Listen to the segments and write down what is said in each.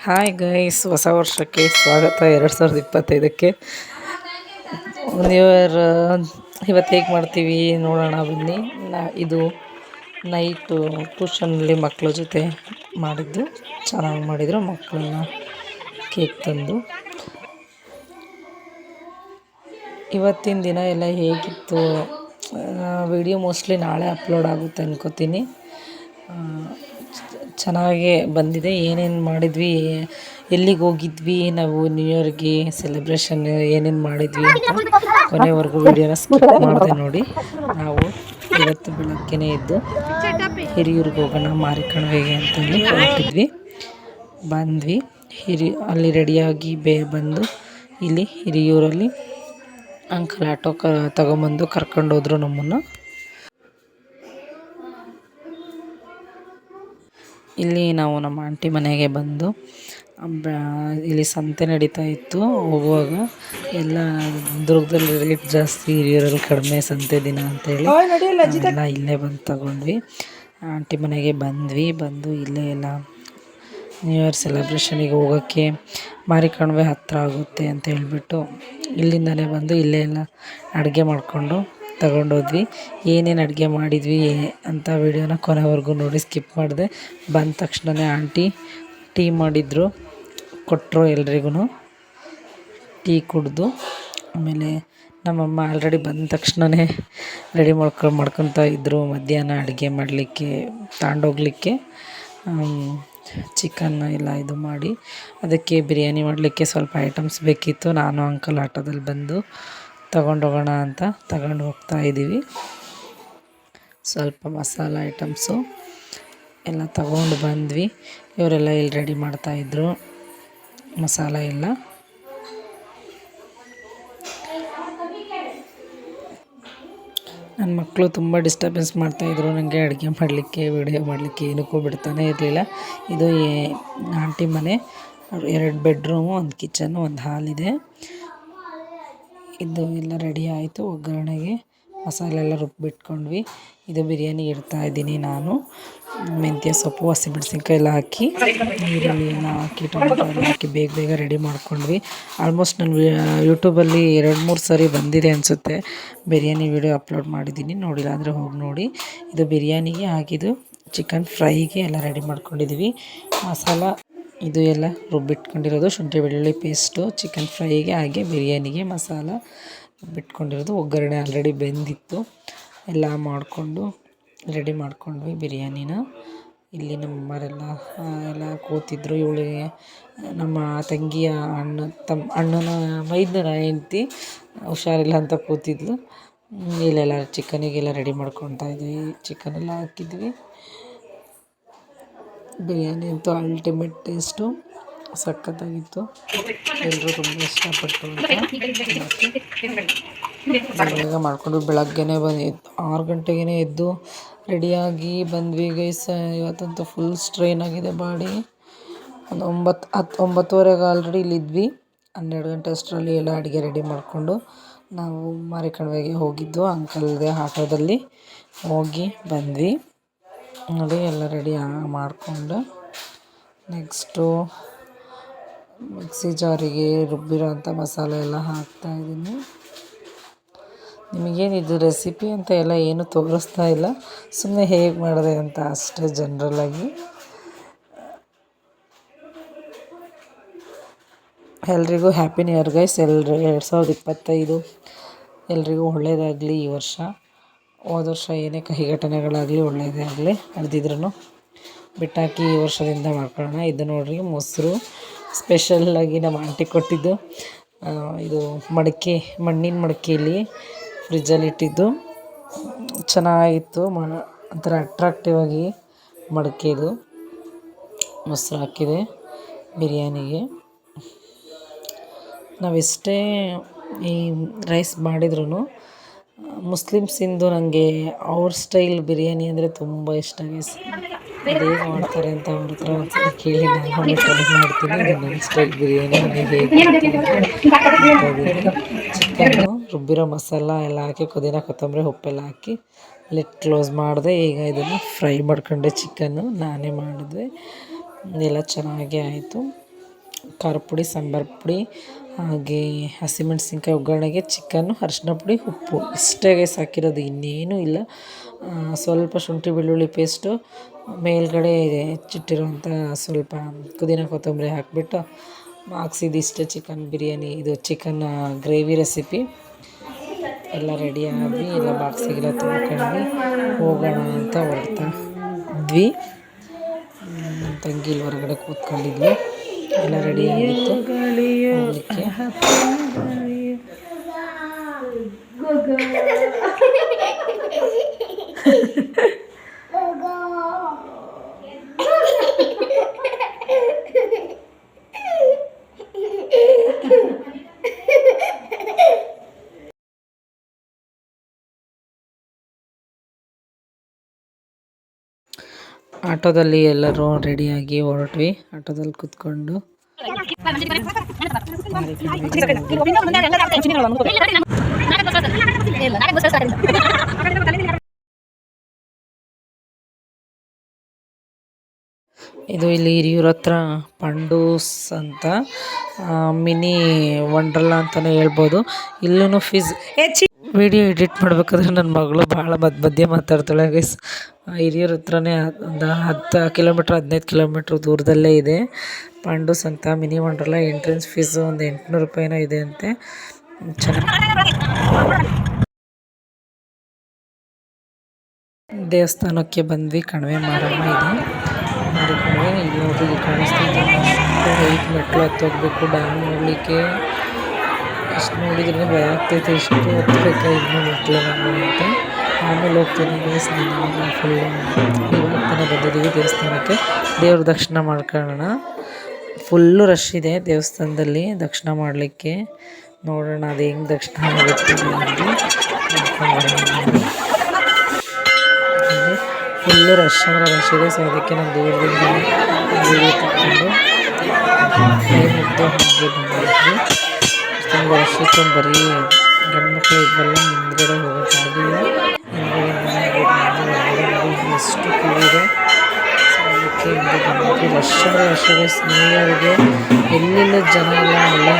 Hi guys, ಹೊಸ ವರ್ಷಕ್ಕೆ ಸ್ವಾಗತ 2025ಕ್ಕೆ. ನ್ಯೂ ಇಯರ್ ಇವತ್ತು ಹೇಗೆ ಮಾಡ್ತೀವಿ ನೋಡೋಣ ಬನ್ನಿ. ಇದು ನೈಟು ಟ್ಯೂಷನಲ್ಲಿ ಮಕ್ಕಳ ಜೊತೆ ಮಾಡಿದ್ದು, ಚೆನ್ನಾಗಿ ಮಾಡಿದರು. ಮಕ್ಕಳನ್ನ ಕೇಕ್ ತಂದು ಇವತ್ತಿನ ದಿನ ಎಲ್ಲ ಹೇಗಿತ್ತು ವಿಡಿಯೋ ಮೋಸ್ಟ್ಲಿ ನಾಳೆ ಅಪ್ಲೋಡ್ ಆಗುತ್ತೆ ಅನ್ಕೋತೀನಿ. ಚೆನ್ನಾಗೇ ಬಂದಿದೆ. ಏನೇನು ಮಾಡಿದ್ವಿ, ಎಲ್ಲಿಗೆ ಹೋಗಿದ್ವಿ, ನಾವು ನ್ಯೂ ಇಯರ್ಗೆ ಸೆಲೆಬ್ರೇಷನ್ ಏನೇನು ಮಾಡಿದ್ವಿ ಅಂತ ಕೊನೆವರೆಗೂ ವಿಡಿಯೋನ ಸ್ಕಿಪ್ ಮಾಡಿದೆ ನೋಡಿ. ನಾವು ಇವತ್ತು ಬೆಳಗ್ಗೆನೇ ಇದ್ದು ಹಿರಿಯೂರಿಗೆ ಹೋಗೋಣ ಮಾರಿಕಣಿವೆಗೆ ಅಂತಂದು ಹೊರಟಿದ್ವಿ. ಬಂದ್ವಿ ಅಲ್ಲಿ ರೆಡಿಯಾಗಿ ಬಂದು ಇಲ್ಲಿ ಹಿರಿಯೂರಲ್ಲಿ ಅಂಕಲ್ ಆಟೋ ತಗೊಂಬಂದು ಕರ್ಕೊಂಡೋದ್ರು ನಮ್ಮನ್ನು. ಇಲ್ಲಿ ನಾವು ನಮ್ಮ ಆಂಟಿ ಮನೆಗೆ ಬಂದು ಇಲ್ಲಿ ಸಂತೆ ನಡೀತಾ ಇತ್ತು. ಹೋಗುವಾಗ ಎಲ್ಲ ದುರ್ಗದಲ್ಲಿ ರೇಟ್ ಜಾಸ್ತಿ, ಹಿರಿಯೂರಲ್ಲಿ ಕಡಿಮೆ ಸಂತೆ ದಿನ ಅಂತೇಳಿ ಎಲ್ಲ ಇಲ್ಲೇ ಬಂದು ತಗೊಂಡ್ವಿ. ಆಂಟಿ ಮನೆಗೆ ಬಂದು ಇಲ್ಲೇ ಎಲ್ಲ ನ್ಯೂ ಇಯರ್ ಸೆಲೆಬ್ರೇಷನಿಗೆ ಹೋಗೋಕ್ಕೆ ಮಾರಿಕಣಿವೆ ಹತ್ತಿರ ಆಗುತ್ತೆ ಅಂತ ಹೇಳ್ಬಿಟ್ಟು ಇಲ್ಲಿಂದಲೇ ಬಂದು ಇಲ್ಲೇ ಎಲ್ಲ ಅಡುಗೆ ಮಾಡಿಕೊಂಡು ತಗೊಂಡೋದ್ವಿ. ಏನೇನು ಅಡುಗೆ ಮಾಡಿದ್ವಿ ಅಂತ ವಿಡಿಯೋನ ಕೊನೆವರೆಗೂ ನೋಡಿ, ಸ್ಕಿಪ್ ಮಾಡಿದೆ. ಬಂದ ತಕ್ಷಣವೇ ಆಂಟಿ ಟೀ ಮಾಡಿದ್ರು, ಕೊಟ್ಟರು ಎಲ್ರಿಗೂ. ಟೀ ಕುಡಿದು ಆಮೇಲೆ ನಮ್ಮಮ್ಮ ಆಲ್ರೆಡಿ ಬಂದ ತಕ್ಷಣವೇ ರೆಡಿ ಮಾಡ್ಕೊತಾ ಇದ್ದರು ಮಧ್ಯಾಹ್ನ ಅಡುಗೆ ಮಾಡಲಿಕ್ಕೆ, ತಗೊಂಡೋಗ್ಲಿಕ್ಕೆ ಚಿಕನ್ ಎಲ್ಲ ಇದು ಮಾಡಿ. ಅದಕ್ಕೆ ಬಿರಿಯಾನಿ ಮಾಡಲಿಕ್ಕೆ ಸ್ವಲ್ಪ ಐಟಮ್ಸ್ ಬೇಕಿತ್ತು. ನಾನು ಅಂಕಲ್ ಆಟೋದಲ್ಲಿ ಬಂದು ತಗೊಂಡೋಗೋಣ ಅಂತ ತಗೊಂಡು ಹೋಗ್ತಾ ಇದ್ದೀವಿ. ಸ್ವಲ್ಪ ಮಸಾಲ ಐಟಮ್ಸು ಎಲ್ಲ ತಗೊಂಡು ಬಂದ್ವಿ. ಇವರೆಲ್ಲ ಇಲ್ಲಿ ರೆಡಿ ಮಾಡ್ತಾಯಿದ್ರು ಮಸಾಲ ಎಲ್ಲ. ನನ್ನ ಮಕ್ಕಳು ತುಂಬ ಡಿಸ್ಟರ್ಬೆನ್ಸ್ ಮಾಡ್ತಾಯಿದ್ರು ನನಗೆ ಅಡುಗೆ ಮಾಡಲಿಕ್ಕೆ, ವಿಡಿಯೋ ಮಾಡಲಿಕ್ಕೆ, ಏನಕ್ಕೂ ಬಿಡ್ತಾನೆ ಇರಲಿಲ್ಲ. ಇದು ಆಂಟಿ ಮನೆ, 2 ಬೆಡ್ರೂಮು, 1 ಕಿಚನ್ನು, 1 ಹಾಲಿದೆ. ಇದು ಎಲ್ಲ ರೆಡಿ ಆಯಿತು. ಒಗ್ಗರಣೆಗೆ ಮಸಾಲೆ ಎಲ್ಲ ರುಬ್ಬಿಟ್ಕೊಂಡ್ವಿ. ಇದು ಬಿರಿಯಾನಿ ಇಡ್ತಾಯಿದ್ದೀನಿ ನಾನು. ಮೆಂತ್ಯ ಸೊಪ್ಪು, ಹಸಿಮೆಣಸಿನ್ಕಾಯಿ ಎಲ್ಲ ಹಾಕಿ, ಈರುಳ್ಳಿ ಎಲ್ಲ ಹಾಕಿ, ಟೊಮೆಟೊ ಎಲ್ಲ ಹಾಕಿ ಬೇಗ ರೆಡಿ ಮಾಡ್ಕೊಂಡ್ವಿ. ಆಲ್ಮೋಸ್ಟ್ ನಾನು ಯೂಟ್ಯೂಬಲ್ಲಿ 2-3 ಸರಿ ಬಂದಿದೆ ಅನಿಸುತ್ತೆ. ಬಿರಿಯಾನಿ ವಿಡಿಯೋ ಅಪ್ಲೋಡ್ ಮಾಡಿದ್ದೀನಿ, ನೋಡಿಲ್ಲ ಅಂದರೆ ಹೋಗಿ ನೋಡಿ. ಇದು ಬಿರಿಯಾನಿಗೆ ಹಾಕಿದ್ದು ಚಿಕನ್ ಫ್ರೈಗೆ ಎಲ್ಲ ರೆಡಿ ಮಾಡ್ಕೊಂಡಿದ್ದೀವಿ. ಮಸಾಲ ಇದು ಎಲ್ಲ ರುಬ್ಬಿಟ್ಕೊಂಡಿರೋದು, ಶುಂಠಿ ಬೆಳ್ಳುಳ್ಳಿ ಪೇಸ್ಟು, ಚಿಕನ್ ಫ್ರೈಗೆ ಹಾಗೆ ಬಿರಿಯಾನಿಗೆ ಮಸಾಲ ರುಬ್ಬಿಟ್ಕೊಂಡಿರೋದು. ಒಗ್ಗರಣೆ ಆಲ್ರೆಡಿ ಬೆಂದಿತ್ತು. ಎಲ್ಲ ಮಾಡಿಕೊಂಡು ರೆಡಿ ಮಾಡ್ಕೊಂಡ್ವಿ ಬಿರಿಯಾನಿನ. ಇಲ್ಲಿ ನಮ್ಮವರೆಲ್ಲ ಎಲ್ಲ ಕೂತಿದ್ರು. ಇವಳಿಗೆ ನಮ್ಮ ತಂಗಿಯ ಅಣ್ಣನ ಮೈದನ ಹೆಂಡ್ತಿ ಹುಷಾರಿಲ್ಲ ಅಂತ ಕೂತಿದ್ಲು. ಇಲ್ಲೆಲ್ಲ ಚಿಕನಿಗೆಲ್ಲ ರೆಡಿ ಮಾಡ್ಕೊತಾ ಇದ್ವಿ. ಚಿಕನೆಲ್ಲ ಹಾಕಿದ್ವಿ. ಬಿರಿಯಾನಿ ಅಂತೂ ಅಲ್ಟಿಮೇಟ್ ಟೇಸ್ಟು, ಸಖತ್ತಾಗಿತ್ತು. ಎಲ್ಲರೂ ತುಂಬ ಇಷ್ಟಪಟ್ಟು ಬೇಗ ಮಾಡ್ಕೊಂಡು ಬೆಳಗ್ಗೆನೇ 6 ಗಂಟೆಗೇ ಎದ್ದು ರೆಡಿಯಾಗಿ ಬಂದ್ವಿ ಗೈಸ್. ಇವತ್ತಂತೂ ಫುಲ್ ಸ್ಟ್ರೈನ್ ಆಗಿದೆ ಬಾಡಿ. ಒಂದು 9-10-9:30 ಆಲ್ರೆಡಿ ಇಲ್ಲಿದ್ವಿ. 12 ಗಂಟೆ ಅಷ್ಟರಲ್ಲಿ ಎಲ್ಲ ಅಡುಗೆ ರೆಡಿ ಮಾಡಿಕೊಂಡು ನಾವು ಮಾರಿಕಣಿವೆಗೆ ಹೋಗಿದ್ದು. ಅಂಕಲ್ಗೆ ಆಟೋದಲ್ಲಿ ಹೋಗಿ ಬಂದ್ವಿ ನೋಡಿ. ಎಲ್ಲ ರೆಡಿ ಮಾಡಿಕೊಂಡು ನೆಕ್ಸ್ಟು ಮಿಕ್ಸಿ ಜಾರಿಗೆ ರುಬ್ಬಿರೋಂಥ ಮಸಾಲೆ ಎಲ್ಲ ಹಾಕ್ತಾಯಿದ್ದೀನಿ. ನಿಮಗೇನಿದು ರೆಸಿಪಿ ಅಂತ ಎಲ್ಲ ಏನು ತೋರಿಸ್ತಾ ಇಲ್ಲ, ಸುಮ್ಮನೆ ಹೇಗೆ ಮಾಡಿದೆ ಅಂತ ಅಷ್ಟೇ ಜನ್ರಲಾಗಿ. ಎಲ್ರಿಗೂ ಹ್ಯಾಪಿ ನ್ಯೂ ಇಯರ್ ಗೈಸ್. 2025 ಎಲ್ರಿಗೂ ಒಳ್ಳೆಯದಾಗಲಿ. ಈ ವರ್ಷ ಹೋದ ವರ್ಷ ಏನೇ ಕಹಿ ಘಟನೆಗಳಾಗಲಿ ಒಳ್ಳೆಯದೇ ಆಗಲಿ, ನಡೆದಿದ್ರು ಬಿಟ್ಟಾಕಿ ಈ ವರ್ಷದಿಂದ ಮಾಡ್ಕೊಳ್ಳೋಣ. ಇದು ನೋಡಿರಿ ಮೊಸರು, ಸ್ಪೆಷಲ್ಲಾಗಿ ನಮ್ಮ ಆಂಟಿ ಕೊಟ್ಟಿದ್ದು. ಇದು ಮಣ್ಣಿನ ಮಡಿಕೆಯಲ್ಲಿ ಫ್ರಿಜ್ಜಲ್ಲಿ ಇಟ್ಟಿದ್ದು, ಚೆನ್ನಾಗಿತ್ತು. ಒಂಥರ ಅಟ್ರಾಕ್ಟಿವ್ ಆಗಿ ಮಡಿಕೆದು ಮೊಸರು ಹಾಕಿದೆ ಬಿರಿಯಾನಿಗೆ. ನಾವೆಷ್ಟೇ ಈ ರೈಸ್ ಮಾಡಿದ್ರೂ ಮುಸ್ಲಿಮ್ಸಿಂದು ನನಗೆ ಅವ್ರ ಸ್ಟೈಲ್ ಬಿರಿಯಾನಿ ಅಂದರೆ ತುಂಬ ಇಷ್ಟ ಗೈಸ್. ಅದೇನು ಮಾಡ್ತಾರೆ ಅಂತ ಅವ್ರ ಹತ್ರ ಒಂದ್ಸಲ ಕೇಳಿ ನಾನು ಟ್ರೈ ಮಾಡ್ತೀನಿ. ನನ್ನ ಸ್ಟೈಲ್ ಬಿರಿಯಾನಿ ನನಗೆ ಹೇಗೆ ಚಿಕನ್ನು ರುಬ್ಬಿರೋ ಮಸಾಲ ಎಲ್ಲ ಹಾಕಿ, ಪುದೀನ ಕೊತ್ತಂಬರಿ ಉಪ್ಪೆಲ್ಲ ಹಾಕಿ ಲಿಡ್ ಕ್ಲೋಸ್ ಮಾಡಿದೆ. ಈಗ ಇದನ್ನು ಫ್ರೈ ಮಾಡ್ಕೊಂಡೆ. ಚಿಕನ್ನು ನಾನೇ ಮಾಡಿದೆ. ಎಲ್ಲ ಚೆನ್ನಾಗೇ ಆಯಿತು. ಖಾರ ಪುಡಿ, ಸಾಂಬಾರು ಪುಡಿ, ಹಾಗೆ ಹಸಿಮೆಣಸಿನ್ಕಾಯಿ ಒಗ್ಗರಣೆಗೆ ಚಿಕನ್ನು, ಅರಿಶಿನ ಪುಡಿ, ಉಪ್ಪು ಇಷ್ಟೇ ಗೈಸ್ ಹಾಕಿರೋದು, ಇನ್ನೇನೂ ಇಲ್ಲ. ಸ್ವಲ್ಪ ಶುಂಠಿ ಬೆಳ್ಳುಳ್ಳಿ ಪೇಸ್ಟು, ಮೇಲ್ಗಡೆ ಹೆಚ್ಚಿಟ್ಟಿರುವಂಥ ಸ್ವಲ್ಪ ಪುದೀನ ಕೊತ್ತಂಬರಿ ಹಾಕಿಬಿಟ್ಟು ಹಾಕ್ಸಿದಿಷ್ಟೇ ಚಿಕನ್ ಬಿರಿಯಾನಿ. ಇದು ಚಿಕನ್ ಗ್ರೇವಿ ರೆಸಿಪಿ. ಎಲ್ಲ ರೆಡಿಯಾಗಿ ಎಲ್ಲ ಬಾಕ್ಸಿಗೆಲ್ಲ ತುಂಬ್ಕೊಂಡ್ವಿ ಹೋಗೋಣ ಅಂತ ಹೊರಡ್ತಾ ಇದ್ವಿ. ತಂಗಿ ಹೊರಗಡೆ ಕೂತ್ಕೊಂಡಿದ್ಲು, ಎಲ್ಲ ರೆಡಿ ಆಗಿತ್ತು ಹೋಗಲಿಕ್ಕೆ. ಆಟೋದಲ್ಲಿ ಎಲ್ಲರೂ ರೆಡಿಯಾಗಿ ಹೊರಟ್ವಿ. ಆಟೋದಲ್ಲಿ ಕೂತ್ಕೊಂಡು ಇದು ಇಲ್ಲಿ ಹಿರಿಯೂರ ಹತ್ರ ಪಂಡೂಸ್ ಅಂತ ಮಿನಿ ವಂಡರ್ಲಾ ಅಂತಲೇ ಹೇಳ್ಬೋದು. ಇಲ್ಲೂ ಫೀಸ್ ವಿಡಿಯೋ ಎಡಿಟ್ ಮಾಡಬೇಕಾದ್ರೆ ನನ್ನ ಮಗಳು ಭಾಳ ಮಧ್ಯೆ ಮಾತಾಡ್ತಾಳೆ ಗೈಸ್. ಹಿರಿಯೂರ ಹತ್ರನೇ ಒಂದು 10 ಕಿಲೋಮೀಟ್ರ್ 15 ಕಿಲೋಮೀಟ್ರ್ ದೂರದಲ್ಲೇ ಇದೆ ಪಾಂಡೂಸ್ ಅಂತ ಮಿನಿ ವಂಡರ್ಲಾ. ಎಂಟ್ರೆನ್ಸ್ ಫೀಸು ಒಂದು 800 ರೂಪಾಯಿನೋ ಇದೆ ಅಂತೆ. ಚೆನ್ನಾಗಿ ದೇವಸ್ಥಾನಕ್ಕೆ ಬಂದ್ವಿ. ಕಣಿವೆ ಮಾರಮ್ಮ ಇದೆ ನೋಡಿ. ಕಣಿವೆ ಇಲ್ಲಿ ನೋಡ್ರಿ ಕಾಣಿಸ್ತಿದೆ. ಹೈಟ್ ಮೆಟ್ಲು ಹತ್ತೋಗ್ಬೇಕು ಡ್ಯಾಮ್ ನೋಡಲಿಕ್ಕೆ. ಇಷ್ಟು ನೋಡಿದ್ರೆ ಭಯ ಆಗ್ತೈತೆ, ಇಷ್ಟು ಹತ್ತಬೇಕಾ ಇನ್ನೂ ಮೆಟ್ಲು ನಾವು ಅಂತ. ಆಮೇಲೆ ಹೋಗ್ತೀನಿ ಗೈಸ್. ನಾನು ಫುಲ್ಲು ಇವಾಗ ತಾನೇ ಬಂದಿದ್ದೀವಿ ದೇವಸ್ಥಾನಕ್ಕೆ. ದೇವ್ರ ದರ್ಶನ ಮಾಡ್ಕೊಳ್ಳೋಣ. ಫುಲ್ಲು ರಶ್ ಇದೆ ದೇವಸ್ಥಾನದಲ್ಲಿ ದರ್ಶನ ಮಾಡಲಿಕ್ಕೆ. ನೋಡೋಣ ಅದು ಹೆಂಗೆ ದರ್ಶನ ಆಗುತ್ತೆ ಫುಲ್ಲು ರಶ್ ಅಂದರೆ ರಶ್ ಇದೆ. ಸೊ ಅದಕ್ಕೆ ನಾನು ದೂರದಿಂದ ವಿಡಿಯೋ ತಗೊಂಡು ಕೈ ಮುಗ್ದು ಹಾಗೆ ಬಂದಿದ್ವಿ. ತುಂಬ ರಶ್ ಇತ್ತು, ಬರೀ ಗಂಡ್ಮಕ್ಳು ಇದ್ವಲ್ಲ, ಮುಂದ್ಗಡೆ ಹೋಗೋಕ್ಕಾಗಿಲ್ಲ. ಹಿಂದ್ಗಡೆ ಎಷ್ಟು ಕ್ಯೂ ಇದೆ. ಸೊ ಅದಕ್ಕೆ ಹಿಂದೆ ಬಂದ್ವಿ. ರಶ್ ಅಂದರೆ ರಶ್ ಇದೆ. ನ್ಯೂ ಇಯರ್ಗೆ ಎಲ್ಲೆಲ್ಲ ಜನ ಎಲ್ಲ ಅಲ್ಲೇ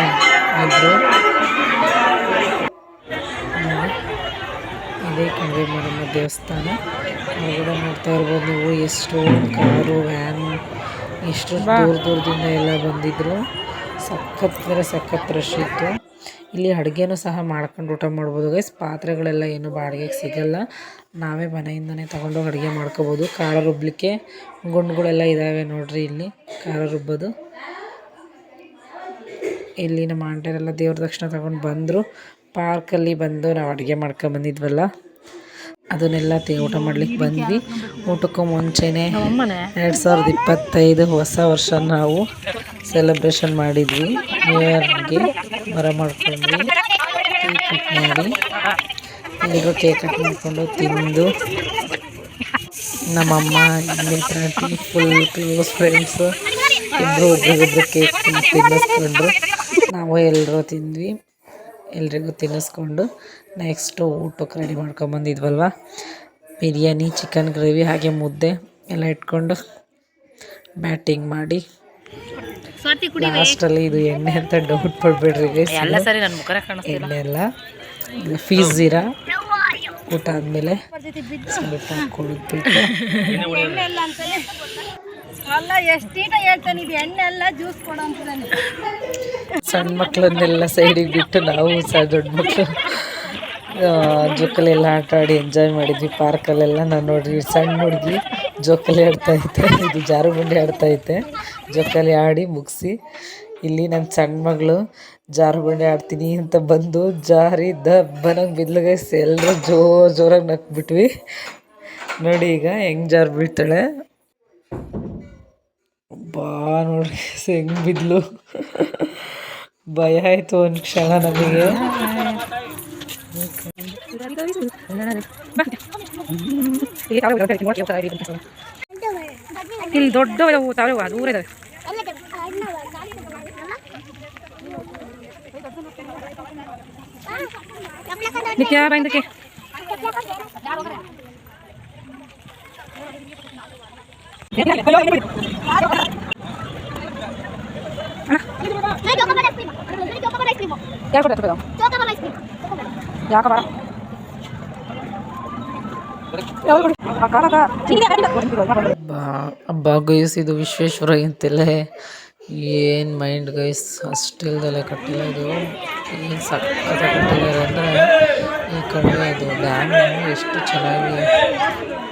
ಇದ್ದರು. ಇದೇ ಕಣಿವೆ ಮಾರಮ್ಮ ದೇವಸ್ಥಾನ. ಹೊರಗಡೆ ನೋಡ್ತಾ ಇರ್ಬೋದು ನೀವು, ಎಷ್ಟೊಂದು ಕಾರು, ವ್ಯಾನ್, ಎಷ್ಟು ದೂರದಿಂದ ಎಲ್ಲ ಬಂದಿದ್ದರು. ಸಖತ್ ರಶ್ ಇತ್ತು. ಇಲ್ಲಿ ಅಡುಗೆನೂ ಸಹ ಮಾಡ್ಕೊಂಡು ಊಟ ಮಾಡ್ಬೋದು ಗೈಸ್. ಪಾತ್ರೆಗಳೆಲ್ಲ ಏನು ಬಾಡಿಗೆಗೆ ಸಿಗಲ್ಲ, ನಾವೇ ಮನೆಯಿಂದನೇ ತೊಗೊಂಡೋಗಿ ಅಡುಗೆ ಮಾಡ್ಕೋಬೋದು. ಖಾರ ರುಬ್ಬಲಿಕ್ಕೆ ಗುಂಡುಗಳೆಲ್ಲ ಇದ್ದಾವೆ ನೋಡ್ರಿ ಇಲ್ಲಿ ಖಾರ ರುಬ್ಬೋದು. ಇಲ್ಲಿ ನಮ್ಮ ಆಂಟರೆಲ್ಲ ದೇವ್ರ ದರ್ಶನ ತಗೊಂಡು ಬಂದರು. ಪಾರ್ಕಲ್ಲಿ ಬಂದು ನಾವು ಅಡುಗೆ ಮಾಡ್ಕೊಂಬಂದಿದ್ವಲ್ಲ ಅದನ್ನೆಲ್ಲ ಊಟ ಮಾಡ್ಲಿಕ್ಕೆ ಬಂದ್ವಿ. ಊಟಕ್ಕೂ ಮುಂಚೆನೇ 2025 ಹೊಸ ವರ್ಷ ನಾವು ಸೆಲೆಬ್ರೇಷನ್ ಮಾಡಿದ್ವಿ. ನ್ಯೂ ಇಯರ್ಗೆ ಮರ ಮಾಡ್ಕೊಂಡ್ವಿ. ಕೇಕ್ ಕಟ್ ಮಾಡಿ ಎಲ್ಲರೂ ಕೇಕ್ ಕಟ್ ಮಾಡಿಕೊಂಡು ತಿಂದು, ನಮ್ಮಮ್ಮ ಮಿಂತ್ರಾಂಟಿ ಫುಲ್ ಕ್ಲೋಸ್ ಫ್ರೆಂಡ್ಸು ಇಬ್ಬರು ಒಬ್ರಿಗೊಬ್ರು ಕೇಕ್ ತಿನ್ನಿಸ್ಕೊಂಡ್ರು. ನಾವು ಎಲ್ಲರೂ ತಿಂದ್ವಿ. ಎಲ್ರಿಗೂ ತಿನ್ನಿಸ್ಕೊಂಡು ನೆಕ್ಸ್ಟು ಊಟಕ್ಕೆ ರೆಡಿ ಮಾಡ್ಕೊಂಬಂದಿದ್ವಲ್ವ, ಬಿರಿಯಾನಿ, ಚಿಕನ್ ಗ್ರೇವಿ, ಹಾಗೆ ಮುದ್ದೆ ಎಲ್ಲ ಇಟ್ಕೊಂಡು ಬ್ಯಾಟಿಂಗ್ ಮಾಡಿ ಲಾಸ್ಟಲ್ಲಿ ಇದು ಎಣ್ಣೆ ಅಂತ ಡೌಟ್ ಪಡ್ಬೇಡ್ರಿ ಗೈಸ್. ಎಣ್ಣೆ ಎಲ್ಲ ಫೀಝಿರಾ ಊಟ ಆದಮೇಲೆ ಸ್ವಲ್ಪ ಕುಡಿದ್ಬಿಟ್ಟು ಸಣ್ಣ ಮಕ್ಕಳನ್ನೆಲ್ಲ ಸೈಡಿಗೆ ಬಿಟ್ಟು ನಾವು ದೊಡ್ಡ ಮಕ್ಕಳು ಜೋಕಾಲಿ ಎಲ್ಲ ಆಟ ಆಡಿ ಎಂಜಾಯ್ ಮಾಡಿದ್ವಿ ಪಾರ್ಕಲ್ಲೆಲ್ಲ. ನಾನು ನೋಡ್ರಿ ಸಣ್ಣ ಹುಡುಗಿ ಜೋಕಾಲಿ ಆಡ್ತಾಯಿದ್ದೆ, ಇದು ಜಾರು ಬಂಡಿ ಆಡ್ತಾಯಿದ್ದೆ. ಜೋಕಾಲಿ ಆಡಿ ಮುಗಿಸಿ ಇಲ್ಲಿ ನನ್ನ ಸಣ್ಣ ಮಗಳು ಜಾರು ಬಂಡಿ ಆಡ್ತೀನಿ ಅಂತ ಬಂದು ಜಾರಿ ದಬ್ಬನಾಗ ಬಿದ್ಲುಗೆ ಎಲ್ಲರೂ ಜೋರಾಗಿ ನಕ್ಬಿಟ್ವಿ. ನೋಡಿ ಈಗ ಹೆಂಗೆ ಜಾರು ಬೀಳ್ತಾಳೆ ಬಾ ನೋಡ್ರಿ ಹೆಂಗೆ ಬಿದ್ಲು. ಭಯ ಆಯಿತು ಒಂದು ಕ್ಷಣ ನಮಗೆ. ಇಲ್ಲಿ ದೊಡ್ಡ ದೂರ ಇದಾವೆ. क्या बैंक के ಹಬ್ಬ ಗೈಸ್, ಇದು ವಿಶ್ವೇಶ್ವರ ಅಂತೆಲ್ಲ ಏನು ಮೈಂಡ್ ಗೈಸ್, ಅಷ್ಟಿಲ್ದೆಲ್ಲ ಕಟ್ಟಿಲ್ಲ. ಇದು ಏನು ಸಕ್ಕತ್ತ ಕಟ್ಟಿದ್ದಾರೆ ಅಂದರೆ, ಈ ಕಡೆ ಅದು ಡ್ಯಾಮ್ ಎಷ್ಟು ಚೆನ್ನಾಗಿ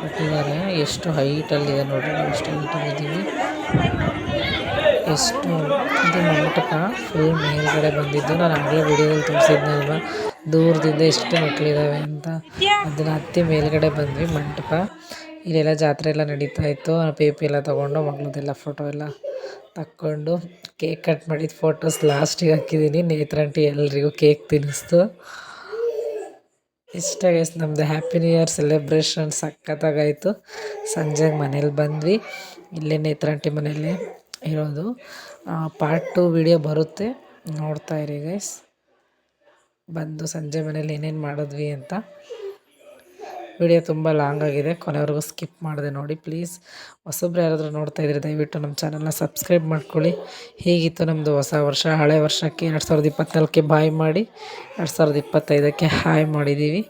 ಕಟ್ಟಿದ್ದಾರೆ, ಎಷ್ಟು ಹೈಟಲ್ಲಿದೆ ನೋಡ್ರಿ. ನಾವು ಎಷ್ಟು ಹೈಟಲ್ಲಿದ್ದೀವಿ, ಎಷ್ಟು ಇದು ಮಂಟಪ ಫುಲ್ ಮೇಲ್ಗಡೆ ಬಂದಿದ್ದು. ನಾನು ಆಗಲೇ ವಿಡಿಯೋದಲ್ಲಿ ತೋರಿಸಿದ್ನಲ್ವ ದೂರದಿಂದ ಎಷ್ಟು ಮೆಟ್ಲಿದ್ದಾವೆ ಅಂತ. ಅದನ್ನು ಹತ್ತಿ ಮೇಲ್ಗಡೆ ಬಂದ್ವಿ ಮಂಟಪ. ಇಲ್ಲೆಲ್ಲ ಜಾತ್ರೆ ಎಲ್ಲ ನಡೀತಾ ಇತ್ತು. ಪೇಪಿ ಎಲ್ಲ ತೊಗೊಂಡು ಮಗಳದೆಲ್ಲ ಫೋಟೋ ಎಲ್ಲ ತಕ್ಕೊಂಡು ಕೇಕ್ ಕಟ್ ಮಾಡಿದ ಫೋಟೋಸ್ ಲಾಸ್ಟಿಗೆ ಹಾಕಿದ್ದೀನಿ. ನೇತ್ರಂಟಿ ಎಲ್ರಿಗೂ ಕೇಕ್ ತಿನ್ನಿಸ್ತು. ಇಷ್ಟ ಗೈಸ್ ನಮ್ಮದು ಹ್ಯಾಪಿ ನ್ಯೂ ಇಯರ್ ಸೆಲೆಬ್ರೇಷನ್ ಸಖತ್ತಾಗಾಯಿತು. ಸಂಜೆಗೆ ಮನೇಲಿ ಬಂದ್ವಿ. ಇಲ್ಲೇ ನೇತ್ರಂಟಿ ಮನೇಲಿ ಇರೋದು. ಪಾರ್ಟ್ 2 ವಿಡಿಯೋ ಬರುತ್ತೆ, ನೋಡ್ತಾ ಇರಿ ಗೈಸ್. ಬಂದು ಸಂಜೆ ಮನೇಲಿ ಏನೇನು ಮಾಡಿದ್ವಿ ಅಂತ. ವಿಡಿಯೋ ತುಂಬ ಲಾಂಗ್ ಆಗಿದೆ, ಕೊನೆವರೆಗೂ ಸ್ಕಿಪ್ ಮಾಡಿದೆ ನೋಡಿ ಪ್ಲೀಸ್. ಹೊಸಬ್ರು ಯಾರಾದರೂ ನೋಡ್ತಾ ಇದ್ರೆ ದಯವಿಟ್ಟು ನಮ್ಮ ಚಾನಲ್ನ ಸಬ್ಸ್ಕ್ರೈಬ್ ಮಾಡ್ಕೊಳ್ಳಿ. ಹೇಗಿತ್ತು ನಮ್ಮದು ಹೊಸ ವರ್ಷ? ಹಳೆ ವರ್ಷಕ್ಕೆ 2024ಕ್ಕೆ ಬಾಯ್ ಮಾಡಿ 2025ಕ್ಕೆ ಹಾಯ್ ಮಾಡಿದ್ದೀವಿ.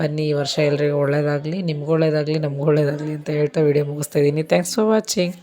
ಬನ್ನಿ, ಈ ವರ್ಷ ಎಲ್ರಿಗೂ ಒಳ್ಳೆಯದಾಗಲಿ, ನಿಮ್ಗೆ ಒಳ್ಳೆಯದಾಗಲಿ, ನಮ್ಗೆ ಒಳ್ಳೆಯದಾಗಲಿ ಅಂತ ಹೇಳ್ತಾ ವಿಡಿಯೋ ಮುಗಿಸ್ತಾ ಇದ್ದೀನಿ. Thanks for watching.